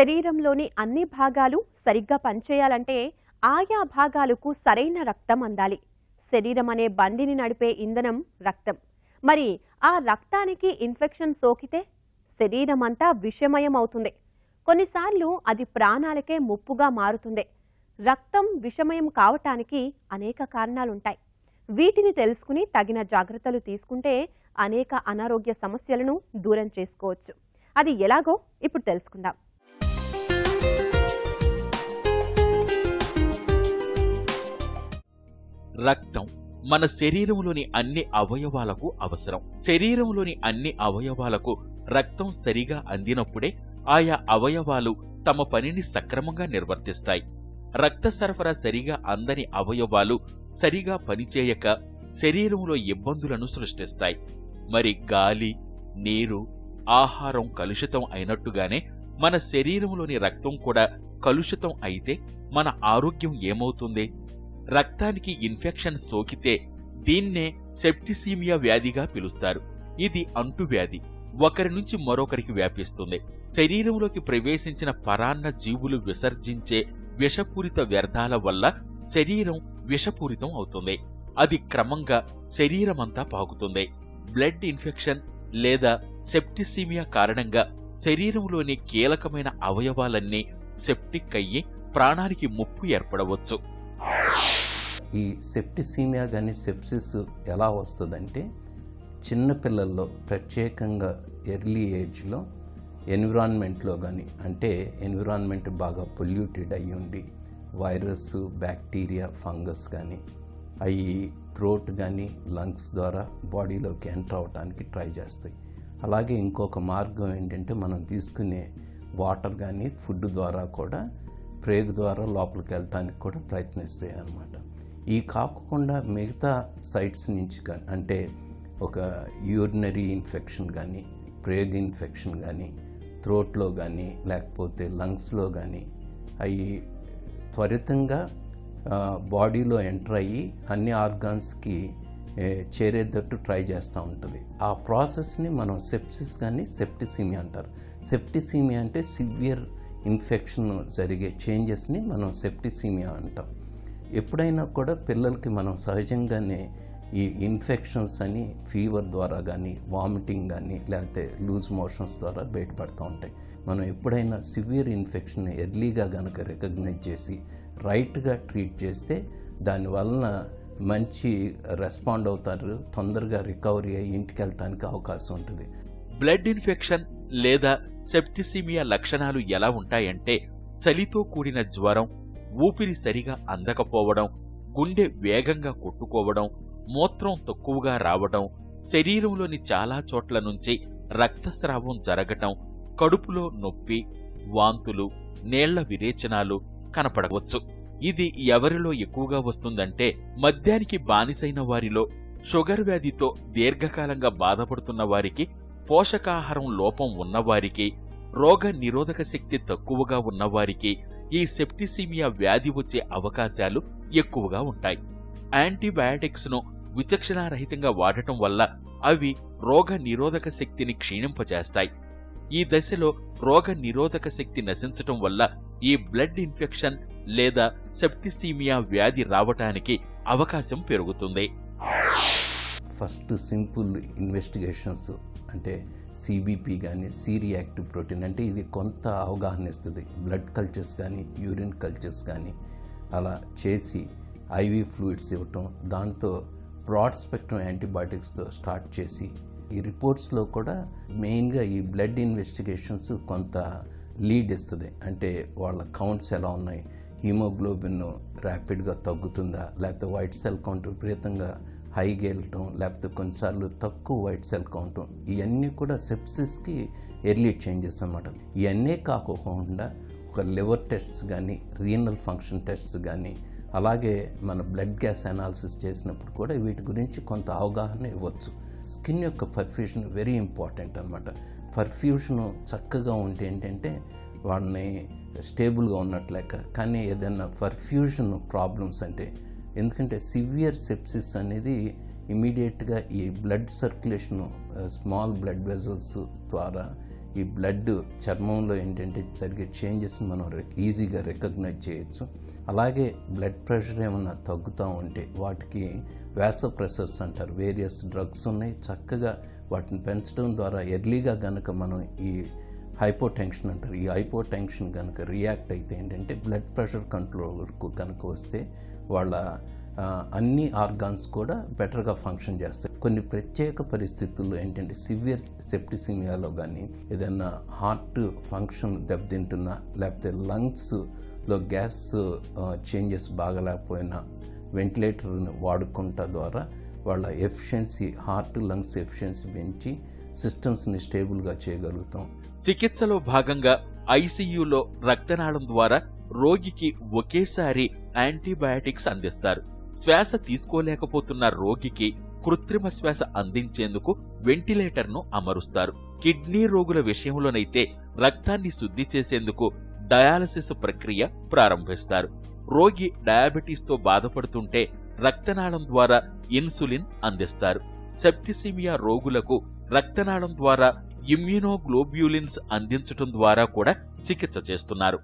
శరీరంలోని అన్ని భాగాలు సరిగ్గా పనిచేయాలంటే ఆయా భాగాలకు సరైన రక్తం అందాలి. శరీరం అనే బండిని నడిపే ఇంధనం రక్తం. మరి ఆ రక్తానికి ఇన్ఫెక్షన్ సోకితే శరీరం అంతా విషమయం అవుతుంది. కొన్నిసార్లు అది ప్రాణాలకే ముప్పుగా మారుతుంది. రక్తం విషమయం కావటానికి అనేక కారణాలుంటాయి. వీటిని తెలుసుకుని తగిన జాగ్రత్తలు తీసుకుంటే అనేక అనారోగ్య సమస్యలను దూరం చేసుకోవచ్చు. అది ఎలాగో ఇప్పుడు తెలుసుకుందాం. రక్తం మన శరీరంలోని అన్ని అవయవాలకు అవసరం. శరీరంలోని అన్ని అవయవాలకు రక్తం సరిగా అందినప్పుడే ఆయా అవయవాలు తమ పనిని సక్రమంగా నిర్వర్తిస్తాయి. రక్త సరఫరా సరిగా అందని అవయవాలు సరిగా పనిచేయక శరీరంలో ఇబ్బందులను సృష్టిస్తాయి. మరి గాలి, నీరు, ఆహారం కలుషితం అయినట్టుగానే మన శరీరంలోని రక్తం కూడా కలుషితం అయితే మన ఆరోగ్యం ఏమవుతుంది? రక్తానికి ఇన్ఫెక్షన్ సోకితే దీన్నే సెప్టిసీమియా వ్యాధిగా పిలుస్తారు. ఇది అంటువ్యాధి. ఒకరి నుంచి మరొకరికి వ్యాపిస్తుంది. శరీరంలోకి ప్రవేశించిన పరాన్న జీవులు విసర్జించే విషపూరిత వ్యర్థాల వల్ల శరీరం విషపూరితం అవుతుంది. అది క్రమంగా శరీరమంతా పాకుతుంది. బ్లడ్ ఇన్ఫెక్షన్ లేదా సెప్టిసీమియా కారణంగా శరీరంలోని కీలకమైన అవయవాలన్నీ సెప్టిక్ అయ్యి ప్రాణానికి ముప్పు ఏర్పడవచ్చు. ఈ సెప్టిసీమియా కానీ సెప్సిస్ ఎలా వస్తుందంటే చిన్నపిల్లల్లో, ప్రత్యేకంగా ఎర్లీ ఏజ్లో ఎన్విరాన్మెంట్లో కానీ, అంటే ఎన్విరాన్మెంట్ బాగా పొల్యూటెడ్ అయ్యి ఉండి వైరస్, బ్యాక్టీరియా, ఫంగస్ కానీ అవి థ్రోట్ కానీ లంగ్స్ ద్వారా బాడీలోకి ఎంటర్ అవడానికి ట్రై చేస్తాయి. అలాగే ఇంకొక మార్గం ఏంటంటే మనం తీసుకునే వాటర్ కానీ ఫుడ్ ద్వారా కూడా ప్రేగు ద్వారా లోపలికి వెళ్ళటానికి కూడా ప్రయత్నిస్తాయి అన్నమాట. ఈ కాకుండా మిగతా సైట్స్ నుంచి కానీ, అంటే ఒక యూరినరీ ఇన్ఫెక్షన్ కానీ, ప్రేగ్ ఇన్ఫెక్షన్ కానీ, థ్రోట్లో కానీ లేకపోతే లంగ్స్లో కానీ అవి త్వరితంగా బాడీలో ఎంటర్ అయ్యి అన్ని ఆర్గాన్స్కి చేరేటట్టు ట్రై చేస్తూ ఉంటుంది. ఆ ప్రాసెస్ని మనం సెప్సిస్ కానీ సెప్టిసీమియా అంటారు. సెప్టిసీమియా అంటే సివియర్ ఇన్ఫెక్షన్ జరిగే చేంజెస్ని మనం సెప్టిసీమియా అంటాం. ఎప్పుడైనా కూడా పిల్లలకి మనం సహజంగానే ఈ ఇన్ఫెక్షన్స్ అని ఫీవర్ ద్వారా కానీ, వామిటింగ్ కానీ, లేకపోతే లూజ్ మోషన్స్ ద్వారా బయటపడుతూ ఉంటాయి. మనం ఎప్పుడైనా సివియర్ ఇన్ఫెక్షన్ ఎర్లీగా కనుక రికగ్నైజ్ చేసి రైట్గా ట్రీట్ చేస్తే దానివలన మంచి రెస్పాండ్ అవుతారు, తొందరగా రికవరీ అయ్యి ఇంటికి వెళ్ళటానికి అవకాశం ఉంటుంది. బ్లడ్ ఇన్ఫెక్షన్ లేదా సెప్టిసీమియా లక్షణాలు ఎలా ఉంటాయంటే చలితో కూడిన జ్వరం, ఊపిరి సరిగా అందకపోవడం, గుండె వేగంగా కొట్టుకోవడం, మూత్రం తక్కువగా రావడం, శరీరంలోని చాలా చోట్ల నుంచి రక్తస్రావం జరగటం, కడుపులో నొప్పి, వాంతులు, నీళ్ల విరేచనాలు కనపడవచ్చు. ఇది ఎవరిలో ఎక్కువగా వస్తుందంటే మద్యానికి బానిసైన వారిలో, షుగర్ వ్యాధితో దీర్ఘకాలంగా బాధపడుతున్న వారికి, పోషకాహారం లోపం ఉన్నవారికి, రోగ నిరోధక శక్తి తక్కువగా ఉన్నవారికి ఈ సెప్టిసీమియా వ్యాధి వచ్చే అవకాశాలు ఎక్కువగా ఉంటాయి. యాంటీబయాటిక్స్ ను విచక్షణారహితంగా వాడటం వల్ల అవి రోగ నిరోధక శక్తిని క్షీణింపచేస్తాయి. ఈ దశలో రోగ నిరోధక శక్తి నశించటం వల్ల ఈ బ్లడ్ ఇన్ఫెక్షన్ లేదా సెప్టిసీమియా వ్యాధి రావటానికి అవకాశం పెరుగుతుంది. ఫస్ట్ సింపుల్ ఇన్వెస్టిగేషన్స్ అంటే సిబిపి కానీ, సి రియాక్టివ్ ప్రోటీన్ అంటే ఇది కొంత అవగాహన ఇస్తుంది. బ్లడ్ కల్చర్స్ కానీ, యూరిన్ కల్చర్స్ కానీ అలా చేసి ఐవి ఫ్లూయిడ్స్ ఇవ్వటం, దాంతో బ్రాడ్ స్పెక్ట్రమ్ యాంటీబయాటిక్స్తో స్టార్ట్ చేసి ఈ రిపోర్ట్స్లో కూడా మెయిన్గా ఈ బ్లడ్ ఇన్వెస్టిగేషన్స్ కొంత లీడ్ ఇస్తుంది. అంటే వాళ్ళ కౌంట్స్ ఎలా ఉన్నాయి, హీమోగ్లోబిన్ ర్యాపిడ్గా తగ్గుతుందా, లేకపోతే వైట్ సెల్ కౌంట్ విపరీతంగా హైగా వెళ్ళటం, లేకపోతే కొన్నిసార్లు తక్కువ వైట్ సెల్ కౌంట్, ఇవన్నీ కూడా సెప్సిస్కి ఎర్లీ చేంజెస్ అన్నమాట. ఇవన్నీ కాకుండా ఒక లివర్ టెస్ట్స్ కానీ, రీనల్ ఫంక్షన్ టెస్ట్స్ కానీ, అలాగే మన బ్లడ్ గ్యాస్ అనాలిసిస్ చేసినప్పుడు కూడా వీటి గురించి కొంత అవగాహన ఇవ్వచ్చు. స్కిన్ యొక్క పర్ఫ్యూషన్ వెరీ ఇంపార్టెంట్ అన్నమాట. పర్ఫ్యూషన్ చక్కగా ఉంటే ఏంటంటే వాళ్ళని స్టేబుల్గా ఉన్నట్లు లెక్క. కానీ ఏదైనా పర్ఫ్యూషన్ ప్రాబ్లమ్స్ అంటే, ఎందుకంటే సివియర్ సెప్సిస్ అనేది ఇమీడియట్గా ఈ blood circulation small blood vessels ద్వారా ఈ బ్లడ్ చర్మంలో ఏంటంటే జరిగే చేంజెస్ని మనం ఈజీగా రికగ్నైజ్ చేయొచ్చు. అలాగే బ్లడ్ ప్రెషర్ ఏమన్నా తగ్గుతూ ఉంటే వాటికి వాసోప్రెసర్స్ అంటారు, వేరియస్ డ్రగ్స్ ఉన్నాయి. చక్కగా వాటిని పెంచడం ద్వారా ఎర్లీగా కనుక మనం ఈ హైపోటెన్షన్ అంటారు, ఈ హైపోటెన్షన్ కనుక రియాక్ట్ అయితే ఏంటంటే బ్లడ్ ప్రెషర్ కంట్రోల్కు కనుక వస్తే వాళ్ళ అన్ని ఆర్గాన్స్ కూడా బెటర్గా ఫంక్షన్ చేస్తాయి. కొన్ని ప్రత్యేక పరిస్థితుల్లో ఏంటంటే సివియర్ సెప్టిసిమియాలో కానీ ఏదైనా హార్ట్ ఫంక్షన్ దెబ్బతింటున్నా, లేకపోతే లంగ్స్లో గ్యాస్ చేంజెస్ బాగలేకపోయినా వెంటిలేటర్ని వాడుకుంటా ద్వారా వాళ్ళ ఎఫిషియన్సీ, హార్ట్ లంగ్స్ ఎఫిషియన్సీ పెంచి సిస్టమ్స్ని స్టేబుల్గా చేయగలుగుతాం. చికిత్సలో భాగంగా ఐసీయూలో రక్తనాళం ద్వారా రోగికి ఒకేసారి యాంటీబయాటిక్స్ అందిస్తారు. శ్వాస తీసుకోలేకపోతున్న రోగికి కృత్రిమ శ్వాస అందించేందుకు వెంటిలేటర్ను అమరుస్తారు. కిడ్నీ రోగుల విషయంలోనైతే రక్తాన్ని శుద్ధి చేసేందుకు డయాలసిస్ ప్రక్రియ ప్రారంభిస్తారు. రోగి డయాబెటీస్తో బాధపడుతుంటే రక్తనాళం ద్వారా ఇన్సులిన్ అందిస్తారు. సెప్టిసిమియా రోగులకు రక్తనాళం ద్వారా ఇమ్యూనోగ్లోబ్యులిన్స్ అందించడం ద్వారా కూడా చికిత్స చేస్తున్నారు.